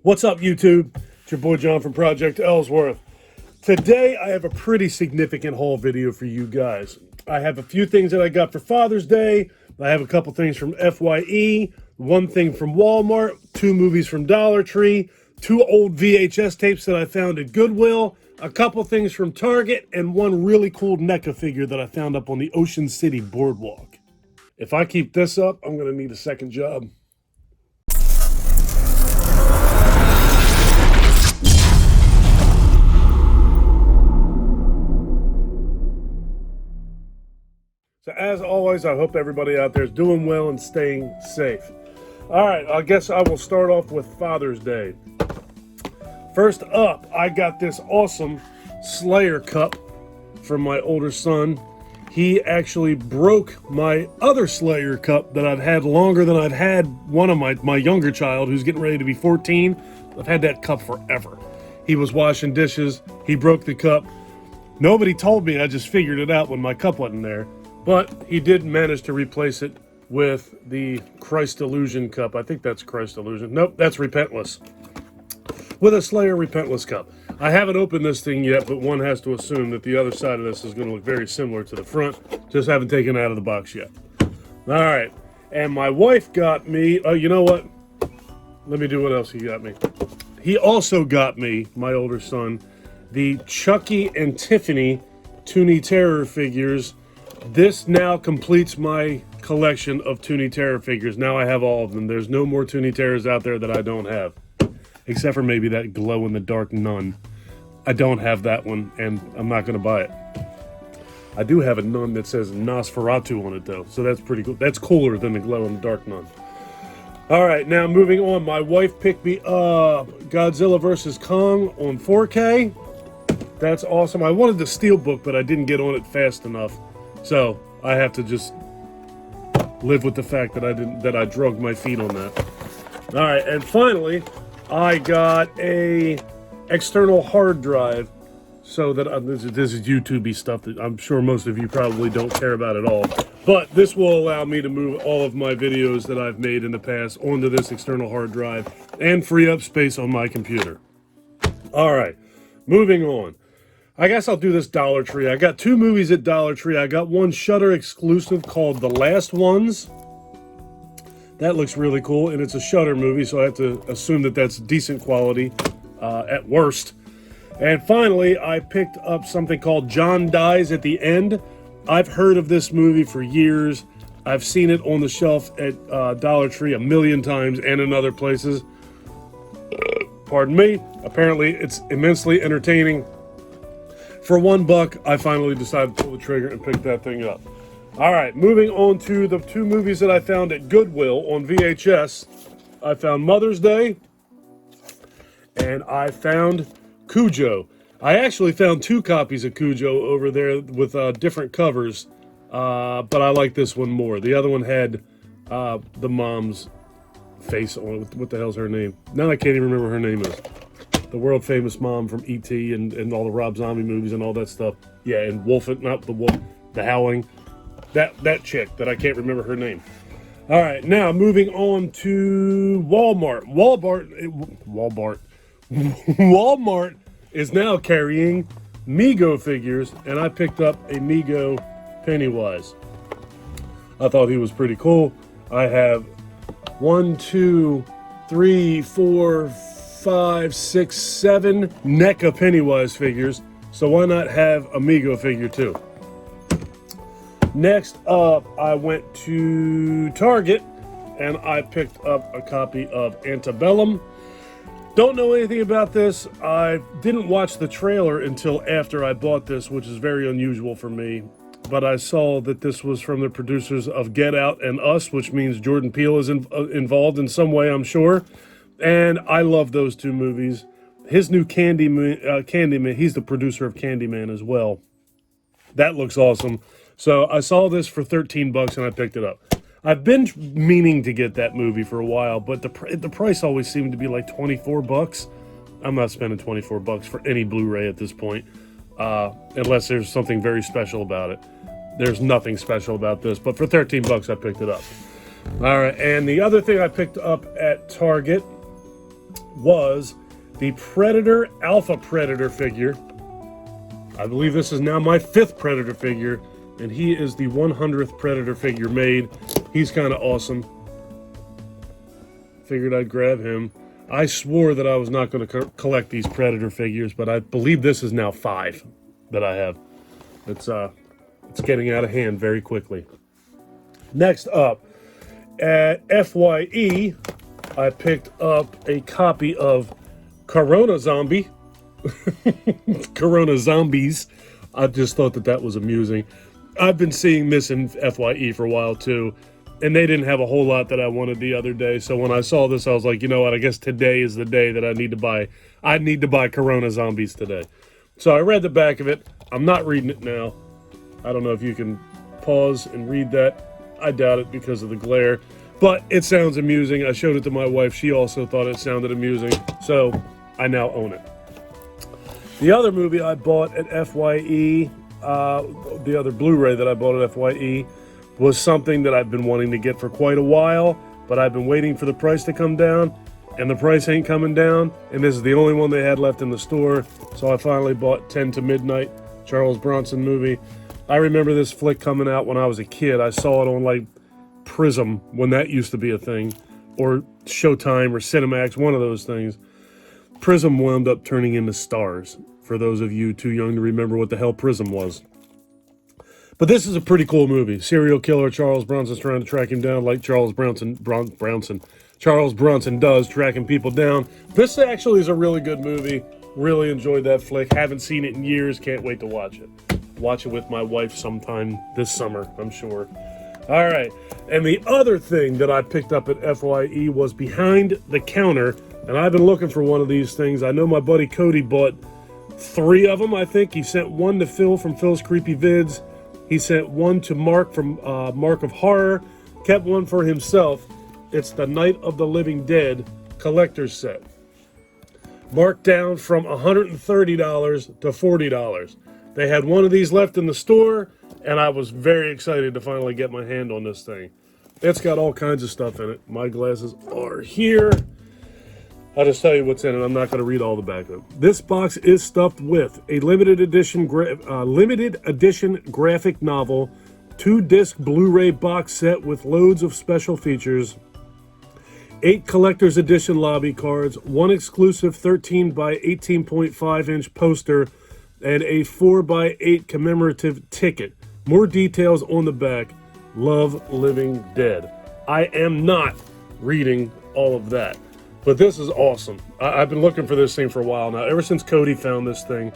What's up, YouTube? It's your boy John from Project Ellsworth. Today, I have a pretty significant haul video for you guys. I have a few things that I got for Father's Day. I have a couple things from FYE, one thing from Walmart, 2 movies from Dollar Tree, 2 old VHS tapes that I found at GoodWill, a couple things from Target, and one really cool NECA figure that I found up on the Ocean City Boardwalk. If I keep this up, I'm going to need a second job. So as always, I hope everybody out there is doing well and staying safe. All right, I guess I will start off with Father's Day. First up, I got this awesome Slayer cup from my older son. He actually broke my other Slayer cup that I've had longer than I've had one of my younger child who's getting ready to be 14. I've had that cup forever. He was washing dishes. He broke the cup. Nobody told me. I just figured it out when my cup wasn't there. But he did manage to replace it with the Christ Illusion cup. I think that's Christ Illusion. Nope, that's Repentless. With a Slayer Repentless cup. I haven't opened this thing yet, but one has to assume that the other side of this is going to look very similar to the front. Just haven't taken it out of the box yet. All right. And my wife got me... Oh, you know what? Let me do what else he got me. He also got me, my older son, the Chucky and Tiffany Toonie Terror figures. This now completes my collection of Toonie Terror figures. Now I have all of them. There's no more Toonie Terrors out there that I don't have. Except for maybe that glow-in-the-dark nun. I don't have that one, and I'm not going to buy it. I do have a nun that says Nosferatu on it, though. So that's pretty cool. That's cooler than the glow-in-the-dark nun. All right, now moving on. My wife picked me up Godzilla vs. Kong on 4K. That's awesome. I wanted the Steelbook, but I didn't get on it fast enough. So I have to just live with the fact that I drugged my feet on that. All right, and finally, I got a external hard drive, so that this is YouTube-y stuff that I'm sure most of you probably don't care about at all. But this will allow me to move all of my videos that I've made in the past onto this external hard drive and free up space on my computer. All right, moving on. I guess I'll do this Dollar Tree. I got 2 movies at Dollar Tree. I got one Shudder exclusive called The Last Ones. That looks really cool, and it's a Shudder movie, so I have to assume that that's decent quality at worst. And finally, I picked up something called John Dies at the End. I've heard of this movie for years. I've seen it on the shelf at Dollar Tree a million times and in other places. Pardon me. Apparently, it's immensely entertaining. For $1, I finally decided to pull the trigger and pick that thing up. All right, moving on to the 2 movies that I found at GoodWill on VHS. I found Mother's Day, and I found Cujo. I actually found 2 copies of Cujo over there with different covers, but I like this one more. The other one had the mom's face on it. What the hell's her name? Now I can't even remember her name is. The world-famous mom from E.T. and all the Rob Zombie movies and all that stuff. Yeah, and The Howling. That chick that I can't remember her name. All right, now moving on to Walmart. Walmart is now carrying Mego figures, and I picked up a Mego Pennywise. I thought he was pretty cool. I have 1, 2, 3, 4, 5, 6, 7 NECA Pennywise figures, so why not have a Mego figure too? Next up, I went to Target and I picked up a copy of Antebellum. Don't know anything about this. I didn't watch the trailer until after I bought this, which is very unusual for me. But I saw that this was from the producers of Get Out and Us, which means Jordan Peele is involved in some way, I'm sure. And I love those 2 movies. His new Candyman, he's the producer of Candyman as well. That looks awesome. So I saw this for $13 and I picked it up. I've been meaning to get that movie for a while, but the price always seemed to be like $24. I'm not spending $24 for any Blu-ray at this point, unless there's something very special about it. There's nothing special about this, but for $13 I picked it up. All right, and the other thing I picked up at Target was the Predator Alpha Predator figure. I believe this is now my 5th Predator figure, and he is the 100th Predator figure made. He's kind of awesome. Figured I'd grab him. I swore that I was not going to collect these Predator figures, but I believe this is now 5 that I have. It's getting out of hand very quickly. Next up, at FYE, I picked up a copy of Corona Zombie. Corona Zombies. I just thought that was amusing. I've been seeing this in FYE for a while too, and they didn't have a whole lot that I wanted the other day. So when I saw this, I was like, you know what? I guess today is the day that I need to buy Corona Zombies today. So I read the back of it. I'm not reading it now. I don't know if you can pause and read that. I doubt it because of the glare, but it sounds amusing. I showed it to my wife. She also thought it sounded amusing, so I now own it. The other movie I bought at FYE, the other Blu-ray that I bought at FYE, was something that I've been wanting to get for quite a while, but I've been waiting for the price to come down, and the price ain't coming down, and this is the only one they had left in the store, so I finally bought 10 to Midnight, Charles Bronson movie. I remember this flick coming out when I was a kid. I saw it on, like, Prism, when that used to be a thing, or Showtime or Cinemax, one of those things. Prism wound up turning into Stars, for those of you too young to remember what the hell Prism was. But this is a pretty cool movie. Serial killer Charles Bronson's trying to track him down like Charles Bronson does, tracking people down. This actually is a really good movie. Really enjoyed that flick. Haven't seen it in years. Can't wait to watch it. Watch it with my wife sometime this summer, I'm sure. All right. And the other thing that I picked up at FYE was Behind the Counter. And I've been looking for one of these things. I know my buddy Cody bought 3 of them, I think. He sent one to Phil from Phil's Creepy Vids. He sent one to Mark from Mark of Horror. Kept one for himself. It's the Night of the Living Dead collector's set. Marked down from $130 to $40. They had one of these left in the store, and I was very excited to finally get my hand on this thing. It's got all kinds of stuff in it. My glasses are here. I'll just tell you what's in it. I'm not going to read all the back of it. This box is stuffed with a limited edition graphic novel, 2-disc Blu-ray box set with loads of special features, 8 collector's edition lobby cards, 1 exclusive 13 by 18.5 inch poster, and a 4 by 8 commemorative ticket. More details on the back. Love Living Dead. I am not reading all of that. But this is awesome. I've been looking for this thing for a while now. Ever since Cody found this thing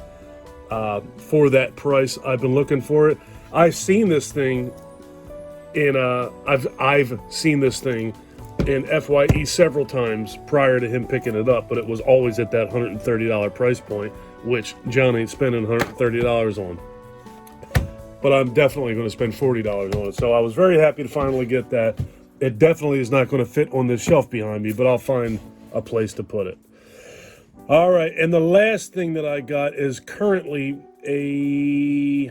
for that price, I've been looking for it. I've seen this thing in I've seen this thing in FYE several times prior to him picking it up, but it was always at that $130 price point, which John ain't spending $130 on. But I'm definitely going to spend $40 on it. So I was very happy to finally get that. It definitely is not going to fit on this shelf behind me, but I'll find a place to put it. All right, and the last thing that I got is currently a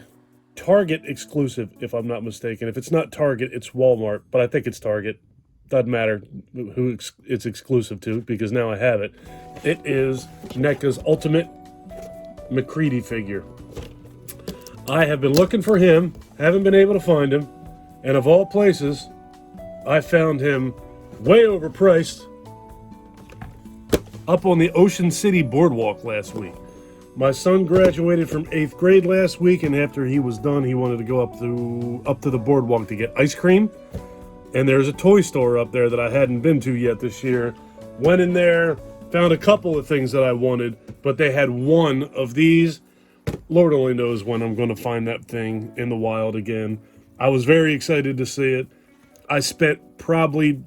Target exclusive, if I'm not mistaken. If it's not Target, it's Walmart, but I think it's Target. Doesn't matter who it's exclusive to, because now I have it. It is NECA's Ultimate McCready figure. I have been looking for him, haven't been able to find him, and of all places, I found him way overpriced up on the Ocean City Boardwalk last week. My son graduated from 8th grade last week, and after he was done, he wanted to go up to the Boardwalk to get ice cream. And there's a toy store up there that I hadn't been to yet this year. Went in there, found a couple of things that I wanted, but they had one of these. Lord only knows when I'm going to find that thing in the wild again. I was very excited to see it. I spent probably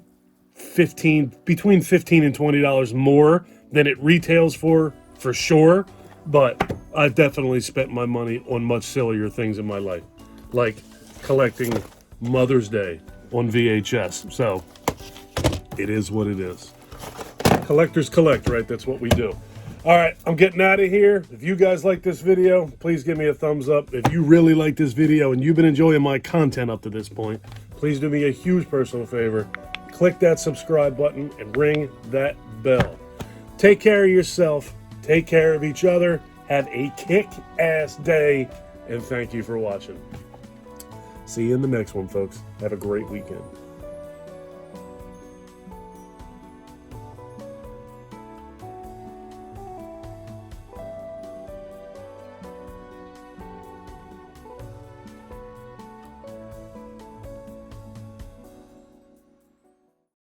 between $15 and $20 more than it retails for sure, but I've definitely spent my money on much sillier things in my life, like collecting Mother's Day on VHS. So it is what it is. Collectors collect, right? That's what we do. All right, I'm getting out of here. If you guys like this video, please give me a thumbs up. If you really like this video and you've been enjoying my content up to this point, please do me a huge personal favor. Click that subscribe button and ring that bell. Take care of yourself. Take care of each other. Have a kick-ass day. And thank you for watching. See you in the next one, folks. Have a great weekend.